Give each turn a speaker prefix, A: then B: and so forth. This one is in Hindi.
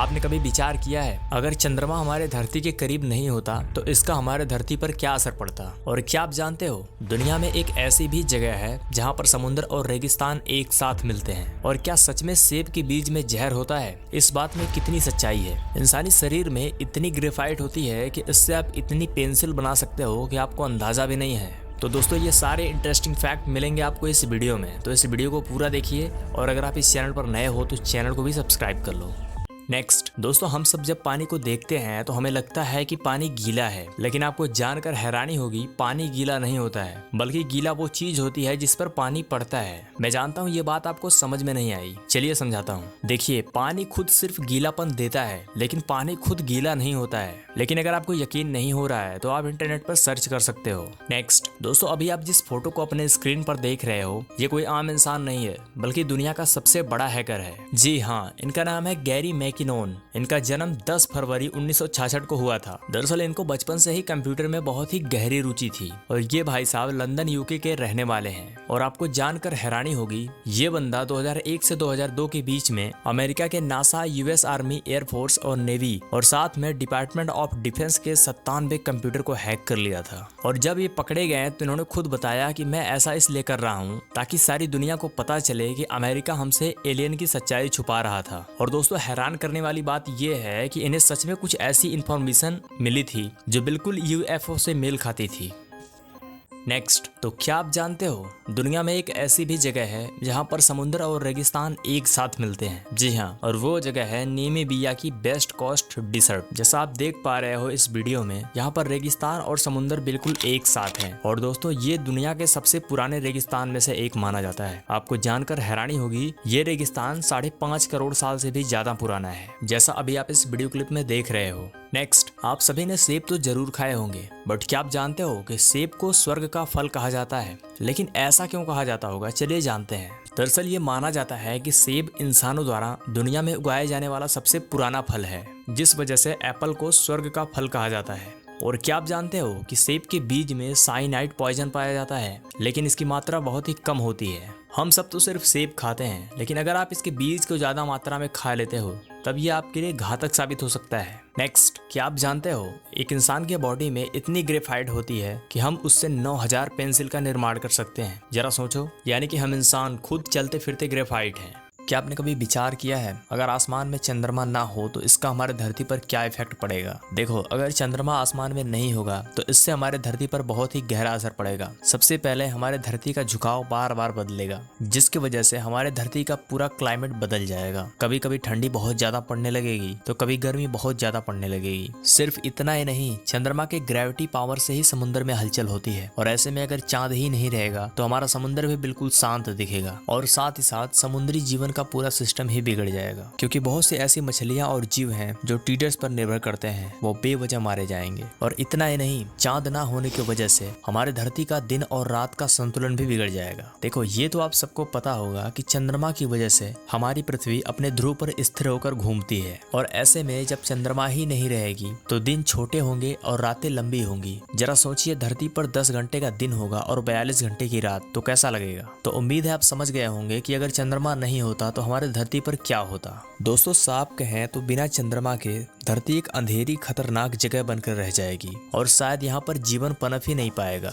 A: आपने कभी विचार किया है अगर चंद्रमा हमारे धरती के करीब नहीं होता तो इसका हमारे धरती पर क्या असर पड़ता? और क्या आप जानते हो दुनिया में एक ऐसी भी जगह है जहाँ पर समुद्र और रेगिस्तान एक साथ मिलते हैं? और क्या सच में सेब के बीज में जहर होता है? इस बात में कितनी सच्चाई है? इंसानी शरीर में इतनी ग्रेफाइट होती है कि इससे आप इतनी पेंसिल बना सकते हो कि आपको अंदाजा भी नहीं है। तो दोस्तों ये सारे इंटरेस्टिंग फैक्ट मिलेंगे आपको इस वीडियो में, तो इस वीडियो को पूरा देखिए और अगर आप इस चैनल पर नए हो तो चैनल को भी सब्सक्राइब कर लो। नेक्स्ट दोस्तों, हम सब जब पानी को देखते हैं तो हमें लगता है कि पानी गीला है, लेकिन आपको जानकर हैरानी होगी पानी गीला नहीं होता है, बल्कि गीला वो चीज होती है जिस पर पानी पड़ता है। मैं जानता हूँ ये बात आपको समझ में नहीं आई, चलिए समझाता हूँ। देखिए, पानी खुद सिर्फ गीलापन देता है, लेकिन पानी खुद गीला नहीं होता है। लेकिन अगर आपको यकीन नहीं हो रहा है तो आप इंटरनेट पर सर्च कर सकते हो। नेक्स्ट दोस्तों, अभी आप जिस फोटो को अपने स्क्रीन पर देख रहे हो ये कोई आम इंसान नहीं है, बल्कि दुनिया का सबसे बड़ा हैकर है। जी हाँ, इनका नाम है गैरी मैकिनोन। इनका जन्म 10 फरवरी 1966 को हुआ था। दरअसल इनको बचपन से ही कंप्यूटर में बहुत ही गहरी रुचि थी और ये भाई साहब लंदन यूके के रहने वाले हैं। और आपको जानकर हैरानी होगी ये बंदा 2001 से 2002 के बीच में अमेरिका के नासा, यूएस आर्मी, एयरफोर्स और नेवी और साथ में डिपार्टमेंट ऑफ डिफेंस के 97 कंप्यूटर को हैक कर लिया था। और जब ये पकड़े गए तो इन्होंने खुद बताया कि मैं ऐसा इसलिए कर रहा हूँ ताकि सारी दुनिया को पता चले कि अमेरिका हमसे एलियन की सच्चाई छुपा रहा था। और दोस्तों हैरान करने वाली बात यह है कि इन्हें सच में कुछ ऐसी इंफॉर्मेशन मिली थी जो बिल्कुल यूएफओ से मेल खाती थी। नेक्स्ट, तो क्या आप जानते हो दुनिया में एक ऐसी भी जगह है जहाँ पर समुद्र और रेगिस्तान एक साथ मिलते हैं? जी हाँ, और वो जगह है नामीबिया की वेस्ट कोस्ट डेजर्ट। जैसा आप देख पा रहे हो इस वीडियो में, यहाँ पर रेगिस्तान और समुद्र बिल्कुल एक साथ हैं। और दोस्तों ये दुनिया के सबसे पुराने रेगिस्तान में से एक माना जाता है। आपको जानकर हैरानी होगी ये रेगिस्तान 5.5 करोड़ साल से भी ज्यादा पुराना है, जैसा अभी आप इस वीडियो क्लिप में देख रहे हो। नेक्स्ट, आप सभी ने सेब तो जरूर खाए होंगे, बट क्या आप जानते हो कि सेब को स्वर्ग का फल कहा जाता है? लेकिन ऐसा क्यों कहा जाता होगा, चलिए जानते हैं। दरअसल ये माना जाता है कि सेब इंसानों द्वारा दुनिया में उगाए जाने वाला सबसे पुराना फल है, जिस वजह से एप्पल को स्वर्ग का फल कहा जाता है। और क्या आप जानते हो कि सेब के बीज में साइनाइड पॉइजन पाया जाता है, लेकिन इसकी मात्रा बहुत ही कम होती है। हम सब तो सिर्फ सेब खाते हैं, लेकिन अगर आप इसके बीज को ज्यादा मात्रा में खा लेते हो तब ये आपके लिए घातक साबित हो सकता है। नेक्स्ट, क्या आप जानते हो एक इंसान के बॉडी में इतनी ग्रेफाइट होती है कि हम उससे 9000 पेंसिल का निर्माण कर सकते हैं। जरा सोचो, यानी कि हम इंसान खुद चलते फिरते ग्रेफाइट हैं। क्या आपने कभी विचार किया है अगर आसमान में चंद्रमा ना हो तो इसका हमारे धरती पर क्या इफेक्ट पड़ेगा? देखो, अगर चंद्रमा आसमान में नहीं होगा तो इससे हमारे धरती पर बहुत ही गहरा असर पड़ेगा। सबसे पहले हमारे धरती का झुकाव बार बार बदलेगा, जिसकी वजह से हमारे धरती का पूरा क्लाइमेट बदल जाएगा। कभी कभी ठंडी बहुत ज्यादा पड़ने लगेगी तो कभी गर्मी बहुत ज्यादा पड़ने लगेगी। सिर्फ इतना ही नहीं, चंद्रमा के ग्रेविटी पावर से ही समुद्र में हलचल होती है, और ऐसे में अगर चांद ही नहीं रहेगा तो हमारा समुद्र भी बिल्कुल शांत दिखेगा। और साथ ही साथ समुद्री जीवन का पूरा सिस्टम ही बिगड़ जाएगा, क्योंकि बहुत सी ऐसी मछलियां और जीव हैं जो टीडर्स पर निर्भर करते हैं, वो बेवजह मारे जाएंगे। और इतना ही नहीं, चांद ना होने की वजह से हमारे धरती का दिन और रात का संतुलन भी बिगड़ जाएगा। देखो, ये तो आप सबको पता होगा कि चंद्रमा की वजह से हमारी पृथ्वी अपने ध्रुव पर स्थिर होकर घूमती है, और ऐसे में जब चंद्रमा ही नहीं रहेगी तो दिन छोटे होंगे और रातें लंबी होंगी। जरा सोचिए, धरती पर 10 घंटे का दिन होगा और 42 घंटे की रात, तो कैसा लगेगा? तो उम्मीद है आप समझ गए होंगे कि अगर चंद्रमा नहीं होता तो हमारे धरती पर क्या होता। दोस्तों साफ कहें तो बिना चंद्रमा के धरती एक अंधेरी खतरनाक जगह बनकर रह जाएगी, और शायद यहाँ पर जीवन पनप ही नहीं पाएगा।